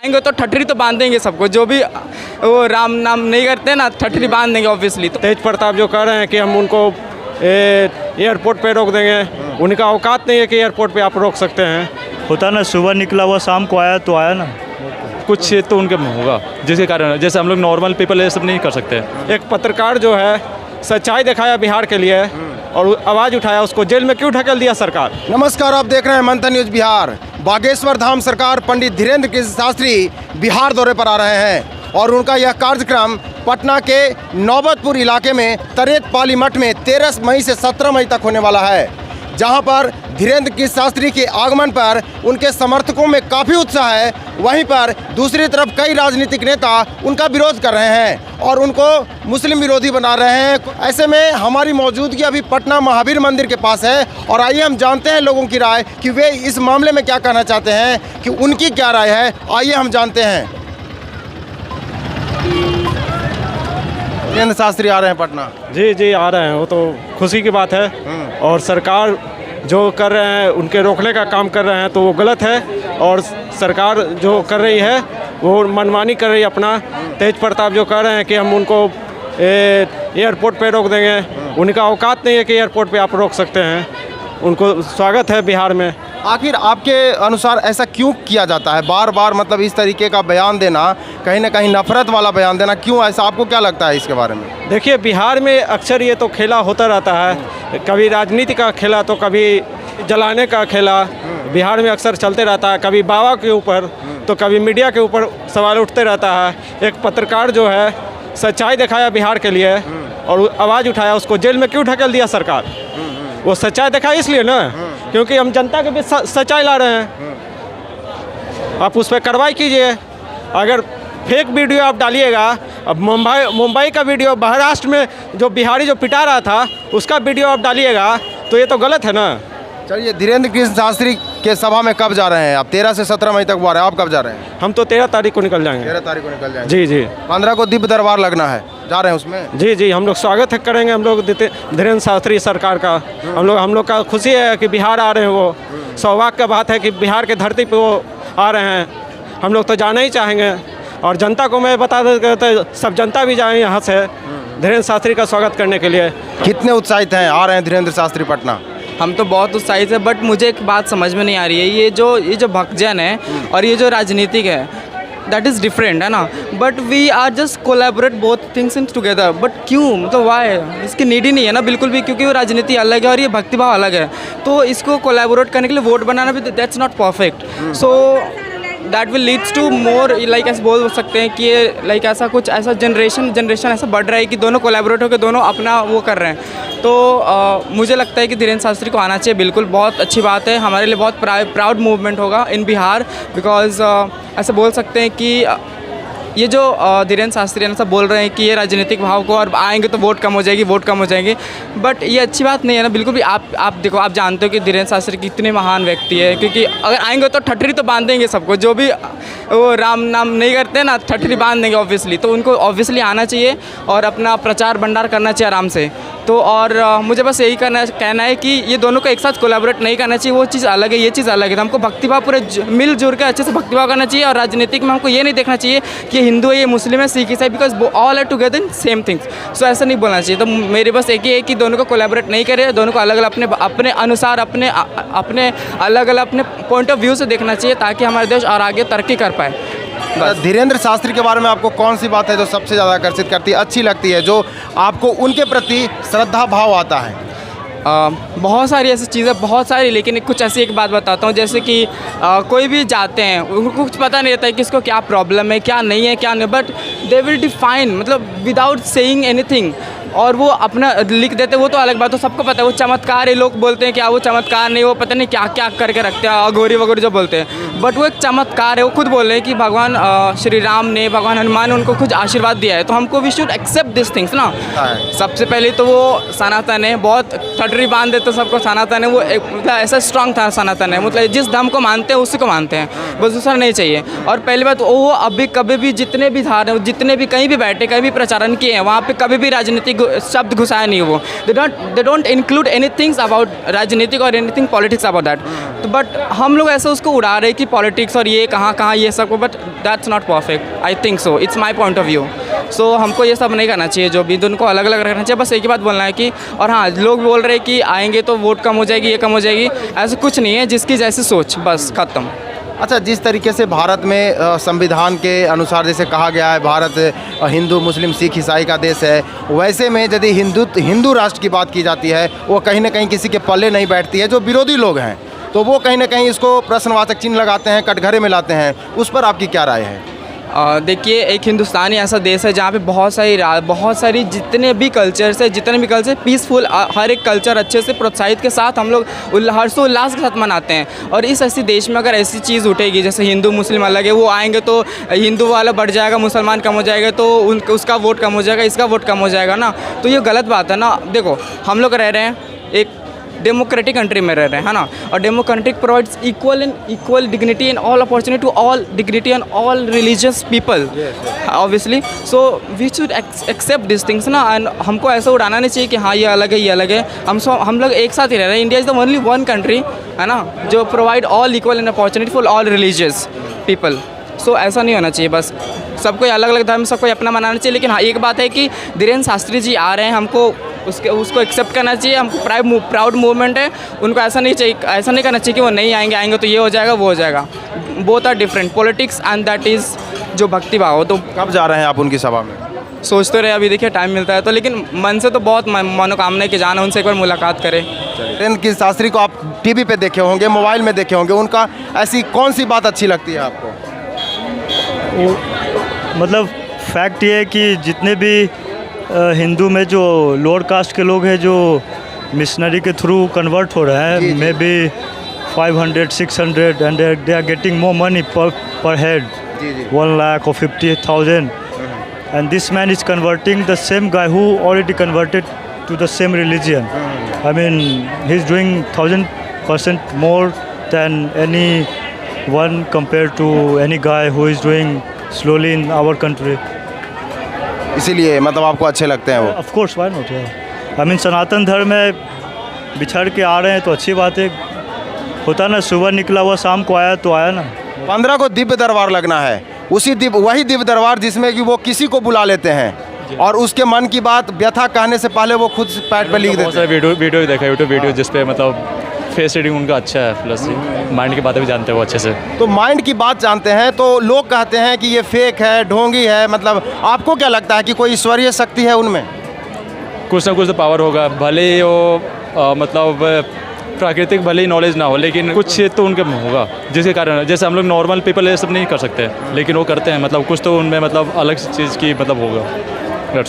आएंगे तो ठठरी तो बांध देंगे सबको, जो भी वो राम नाम नहीं करते ना ठठरी बांध देंगे ऑब्वियसली। तो तेज प्रताप जो कह रहे हैं कि हम उनको एयरपोर्ट पे रोक देंगे, उनका औकात नहीं है कि एयरपोर्ट पे आप रोक सकते हैं। होता ना, सुबह निकला हुआ शाम को आया तो आया ना, कुछ तो उनके में होगा जिसके कारण, जैसे हम लोग नॉर्मल पीपल ये सब नहीं कर सकते। एक पत्रकार जो है सच्चाई दिखाया बिहार के लिए और आवाज़ उठाया, उसको जेल में क्यों ढकेल दिया सरकार? नमस्कार, आप देख रहे हैं मंथन न्यूज़ बिहार। बागेश्वर धाम सरकार पंडित धीरेन्द्र कृष्ण शास्त्री बिहार दौरे पर आ रहे हैं और उनका यह कार्यक्रम पटना के नौबतपुर इलाके में तरेत पाली मठ में 13 मई से 17 मई तक होने वाला है, जहां पर धीरेन्द्र कृष्ण शास्त्री के आगमन पर उनके समर्थकों में काफ़ी उत्साह है। वहीं पर दूसरी तरफ कई राजनीतिक नेता उनका विरोध कर रहे हैं और उनको मुस्लिम विरोधी बना रहे हैं। ऐसे में हमारी मौजूदगी अभी पटना महावीर मंदिर के पास है और आइए हम जानते हैं लोगों की राय कि वे इस मामले में क्या कहना चाहते हैं, कि उनकी क्या राय है। आइए हम जानते हैं। धीरेन्द्र शास्त्री आ रहे हैं पटना। जी जी आ रहे हैं, वो तो खुशी की बात है। और सरकार जो कर रहे हैं उनके रोकने का काम कर रहे हैं तो वो गलत है, और सरकार जो कर रही है वो मनमानी कर रही है अपना। तेज प्रताप जो कह रहे हैं कि हम उनको एयरपोर्ट पे रोक देंगे, उनका औकात नहीं है कि एयरपोर्ट पे आप रोक सकते हैं। उनको स्वागत है बिहार में। आखिर आपके अनुसार ऐसा क्यों किया जाता है बार बार, मतलब इस तरीके का बयान देना, कहीं ना कहीं नफरत वाला बयान देना, क्यों ऐसा? आपको क्या लगता है इसके बारे में? देखिए, बिहार में अक्सर ये तो खेला होता रहता है, कभी राजनीति का खेला तो कभी जलाने का खेला बिहार में अक्सर चलते रहता है। कभी बाबा के ऊपर तो कभी मीडिया के ऊपर सवाल उठते रहता है। एक पत्रकार जो है सच्चाई दिखाया बिहार के लिए और आवाज़ उठाया, उसको जेल में क्यों ढकेल दिया सरकार? वो सच्चाई दिखाई इसलिए ना, क्योंकि हम जनता के बीच सच्चाई ला रहे हैं। आप उस पर कार्रवाई कीजिए। अगर फेक वीडियो आप डालिएगा, अब मुंबई का वीडियो, महाराष्ट्र में जो बिहारी जो पिटा रहा था उसका वीडियो आप डालिएगा तो ये तो गलत है ना। चलिए, धीरेन्द्र कृष्ण शास्त्री के सभा में कब जा रहे हैं आप? 13 से 17 मई तक हुआ है, आप कब जा रहे हैं? हम तो 13 तारीख को निकल जाएंगे। 13 तारीख को निकल जाएंगे। जी जी। 15 को दिव्य दरबार लगना है, जा रहे हैं उसमें? जी जी, हम लोग स्वागत करेंगे हम लोग धीरेन्द्र शास्त्री सरकार का। हम लोग का खुशी है कि बिहार आ रहे हैं। वो सौभाग्य का बात है कि बिहार के धरती पे वो आ रहे हैं। हम लोग तो जाना ही चाहेंगे और जनता को मैं बता देते, सब जनता भी जाए यहाँ से धीरेन्द्र शास्त्री का स्वागत करने के लिए। कितने उत्साहित हैं आ रहे हैं धीरेन्द्र शास्त्री पटना? हम तो बहुत उत्साहित है, बट मुझे एक बात समझ में नहीं आ रही है, ये जो भक्तजन है और ये जो राजनीतिक है, दैट इज़ डिफरेंट है ना, but we are just collaborate both things in together. But क्यों, मतलब वाई? इसकी नीड ही नहीं है ना बिल्कुल भी, क्योंकि वो राजनीति अलग है और ये भक्तिभाव अलग है। तो इसको कोलैबोरेट करने के लिए वोट बनाना भी that's not perfect. So that will leads to more, like ऐसे बोल सकते हैं कि ये लाइक ऐसा कुछ ऐसा जनरेशन ऐसा बढ़ रहा है कि दोनों कोलैबोरेट होकर दोनों अपना वो कर रहे हैं। तो मुझे लगता है कि धीरेन्द्र शास्त्री को आना चाहिए, बिल्कुल बहुत अच्छी बात है। हमारे लिए बहुत प्राउड मूवमेंट होगा इन बिहार, बिकॉज ऐसे बोल सकते हैं कि ये जो धीरेन्द्र शास्त्री ने सब बोल रहे हैं कि ये राजनीतिक भाव को और आएंगे तो वोट कम हो जाएगी, बट ये अच्छी बात नहीं है ना बिल्कुल भी। आप देखो, आप जानते हो कि धीरेन्द्र शास्त्री कितने महान व्यक्ति है, क्योंकि अगर आएंगे तो ठठरी तो बांध देंगे सबको, जो भी वो राम नाम नहीं करते ना ठठरी बांध देंगे ऑब्वियसली। तो उनको ऑब्वियसली आना चाहिए और अपना प्रचार भंडार करना चाहिए आराम से। तो और मुझे बस यही कहना है कि ये दोनों को एक साथ कोलैबोरेट नहीं करना चाहिए, वो चीज़ अलग है, ये चीज़ अलग है। तो हमको भक्तिभाव पूरे मिलजुल के अच्छे से भक्तिभाव करना चाहिए, और राजनीतिक में हमको ये नहीं देखना चाहिए कि हिंदू है, ये मुस्लिम है, सिख है, because all are together in same things. So ऐसा नहीं बोलना चाहिए। तो मेरी बस एक ही है कि दोनों को कोलैबोरेट नहीं करें, दोनों को अलग अलग अपने अनुसार अपने अलग अलग अपने पॉइंट ऑफ व्यू से देखना चाहिए, ताकि हमारा देश और आगे तरक्की कर पाए। धीरेन्द्र शास्त्री के बारे में आपको कौन सी बात है जो सबसे ज़्यादा आकर्षित करती है, अच्छी लगती है, जो आपको उनके प्रति श्रद्धा भाव आता है? बहुत सारी ऐसी चीज़ें, बहुत सारी, लेकिन कुछ ऐसी एक बात बताता हूँ। जैसे कि कोई भी जाते हैं, उनको कुछ पता नहीं रहता है कि इसको क्या प्रॉब्लम है, क्या नहीं है, क्या नहीं, बट दे विल डिफाइन, मतलब विदाउट सेइंग एनीथिंग, और वो अपना लिख देते। वो तो अलग बात है, सबको पता है वो चमत्कार है। लोग बोलते हैं क्या वो चमत्कार नहीं, वो पता नहीं क्या क्या करके रखते हैं, अघोरी वगैरह जो बोलते हैं, बट वो एक चमत्कार है। वो खुद बोल रहे हैं कि भगवान श्री राम ने, भगवान हनुमान ने उनको कुछ आशीर्वाद दिया है। तो हमको we should accept this things ना। सबसे पहले तो वो सनातन है, बहुत ठटरी बांध देते सबको सनातन है। वो एक मतलब ऐसा स्ट्रांग था सनातन है, मतलब जिस धर्म को मानते हैं उसी को मानते हैं, बस दूसरा नहीं चाहिए। और पहली बात वो अभी कभी भी जितने भी धार जितने भी कहीं भी बैठे, कहीं भी प्रचारण किए हैं, वहाँ पे कभी भी राजनीतिक शब्द घुसाया नहीं वो. They don't include anything about राजनीतिक और anything politics about that. तो बट हम लोग ऐसे उसको उड़ा रहे कि पॉलिटिक्स और ये कहाँ ये सब, but that's not perfect. I think so, it's my point of view. So हमको ये सब नहीं करना चाहिए, जो भी उनको अलग अलग रखना चाहिए. बस एक ही बात बोलना है कि, और हाँ, लोग बोल रहे हैं कि आएंगे तो वोट कम हो जाएगी, ये कम हो जाएगी. ऐसा कुछ नहीं है, जिसकी जैसी सोच, बस खत्म. अच्छा, जिस तरीके से भारत में संविधान के अनुसार जैसे कहा गया है भारत हिंदू मुस्लिम सिख ईसाई का देश है, वैसे में यदि हिंदू राष्ट्र की बात की जाती है वो कहीं ना कहीं किसी के पल्ले नहीं बैठती है. जो विरोधी लोग हैं तो वो कहीं ना कहीं इसको प्रश्नवाचक चिन्ह लगाते हैं, कटघरे में लाते हैं. उस पर आपकी क्या राय है? देखिए, एक हिंदुस्तान ही ऐसा देश है जहाँ पे बहुत सारी जितने भी कल्चर पीसफुल, हर एक कल्चर अच्छे से प्रोत्साहित के साथ हम लोग हर्षोल्लास के साथ मनाते हैं. और इस ऐसी देश में अगर ऐसी चीज़ उठेगी जैसे हिंदू मुस्लिम अलग है, वो आएंगे तो हिंदू वाला बढ़ जाएगा, मुसलमान कम हो जाएगा, तो उसका वोट कम हो जाएगा, इसका वोट कम हो जाएगा ना. तो ये गलत बात है ना. देखो, हम लोग रह रहे हैं एक डेमोक्रेटिक कंट्री में रह रहे हैं, है ना. और democratic provides equal dignity and all opportunity to all dignity and all religious people, obviously. So we should accept this things ना. एंड हमको ऐसा उड़ाना नहीं चाहिए कि हाँ ये अलग है, ये अलग है. हम लोग एक साथ ही रह रहे हैं. India is the only one country, है ना, जो provide all equal and opportunity for all religious people. So ऐसा नहीं होना चाहिए. बस सबको अलग अलग धर्म, सबको अपना मनाना चाहिए. लेकिन हाँ, एक बात है कि धीरेन्द्र शास्त्री जी आ रहे हैं, हमको उसको एक्सेप्ट करना चाहिए. हमको प्राउड मूवमेंट है. उनको ऐसा नहीं करना चाहिए कि वो नहीं आएंगे तो ये हो जाएगा, वो हो जाएगा. Both are different politics and that is जो भक्ति भाव हो. तो कब जा रहे हैं आप उनकी सभा में? सोचते रहे, अभी देखिए टाइम मिलता है तो. लेकिन मन से तो बहुत मनोकामना है कि जाना, उनसे एक बार मुलाकात करें. धीरेन्द्र की शास्त्री को आप टीवी पे देखे होंगे, मोबाइल में देखे होंगे. उनका ऐसी कौन सी बात अच्छी लगती है आपको? मतलब फैक्ट ये है कि जितने भी हिंदू में जो लोअर कास्ट के लोग हैं जो मिशनरी के थ्रू कन्वर्ट हो रहे हैं, may be 500-600 and they are getting more money per head, 1 lakh or 50,000. And this man is converting the same guy who already converted to the same religion. I mean, he's doing 1000% more than anyone compared to any guy who is doing slowly in our country. इसीलिए मतलब आपको अच्छे लगते हैं वो? Of course, why not. I mean, Sanatan Dharma में बिछड़ के आ रहे हैं तो अच्छी बात है. होता ना, सुबह निकला हुआ शाम को आया तो आया ना. 15 को दिव्य दरबार लगना है. वही दिव्य दरबार जिसमें कि वो किसी को बुला लेते हैं और उसके मन की बात व्यथा कहने से पहले वो खुद पैड पे लिख देते हैं. वीडियो देखा, यूट्यूब वीडियो जिसपे मतलब फेस रीडिंग उनका अच्छा है, प्लस माइंड की बातें भी जानते हैं वो अच्छे से. तो माइंड की बात जानते हैं तो लोग कहते हैं कि ये फेक है, ढोंगी है. मतलब आपको क्या लगता है कि कोई ईश्वरीय शक्ति है उनमें? कुछ ना कुछ तो पावर होगा, भले ही वो मतलब प्राकृतिक भले ही नॉलेज ना हो, लेकिन कुछ तो उनके में होगा जिसके कारण, जैसे हम लोग नॉर्मल पीपल ये सब नहीं कर सकते, लेकिन वो करते हैं. मतलब कुछ तो उनमें मतलब अलग चीज़ की मतलब होगा.